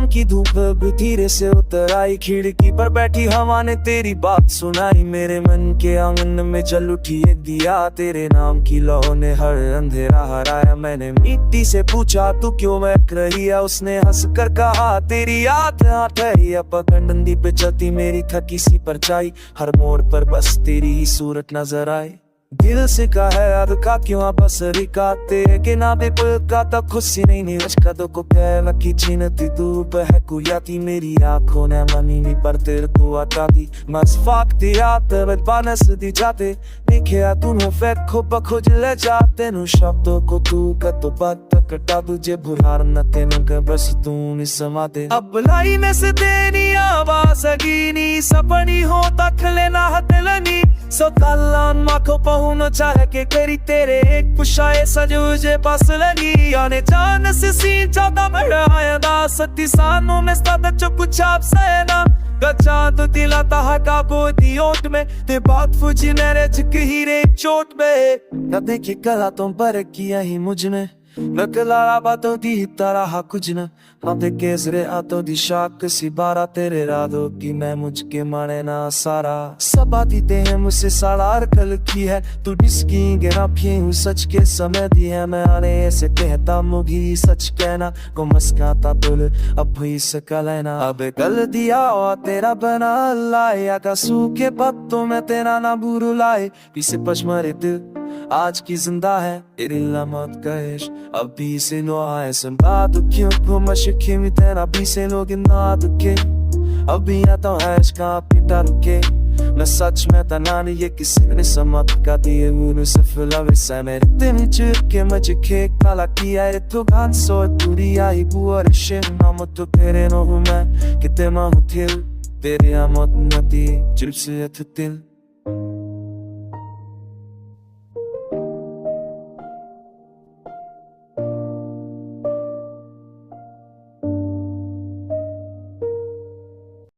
शाम की धूप धीरे से उतर आई, खिड़की पर बैठी हवा ने तेरी बात सुनाई। मेरे मन के आंगन में जल उठी एक दिया, तेरे नाम की लौ ने हर अंधेरा हराया। मैंने मिट्टी से पूछा तू क्यों महक रही है, उसने हंस कर कहा तेरी याद आत है। पगडंडी पे चलती मेरी थकी सी परछाई, हर मोड़ पर बस तेरी ही सूरत नजर आई। दिल से का है याद का क्यों बसरी का, तेरे के नामे का तब खुशी नहीं नीरज कदों को पहला की छीनती धूप है कुयाती। मेरी आंखों ने मनी नहीं पर तेरे को आता दी, मस फाकती याद बानस दी जाते देखे तूने फेर खो बखोज ले जाते नु शब्दों को तू कतो बात कटा तुझे भुलार न तेन के बस तू नहीं समाते। अब लाइन से तेरी आवाज अगीनी सपनी हो तक लेना हतलनी सो कल्लान माखो पहुनो चाहे के करी तेरे एक पुशाए सजूजे पास लगी। आने जान से सीन ज्यादा बढ़ाया दा सती सानों में स्तादा चुप चाप सेना गचा तो दिला ताहा का बोधी ओट में ते बात फुजी मेरे झुक ही रे चोट में। न देखी कला तुम पर किया ही मुझने न कला बातों दी तरह कुछ न मते केसरे आतो दी शाक सी बारा तेरे रातों की मैं मुझके माने ना सारा। सब आती ते हैं मुझसे सालार कल की है तू डिस्की गिरा फिर हूँ सच के समय दी है। मैं आने ऐसे कहता मुझी सच कहना को मस्काता तुल अब भी सका लेना। अब कल दिया और तेरा बना लाया का सूखे पत्तों में तेरा ना बुरु लाए पीछे पचमरे दिल आज की जिंदा है तेरी लमत कश अब भी से नो आए संभा दुखियों को मशक्की में तेरा भी से लोग ना दुखे अब भी आता है इसका पिता रुके न सच में तनाने ये किसी ने समझ का दिए उन्हें सफला वैसा मेरे तेरे चुके मुझे के काला किया है तो गान सो पूरी आई बुआ रिश्ते नाम तो तेरे नो हूँ मैं कितने माँ हूँ तेरे आमोद नदी चिल्प से दिल।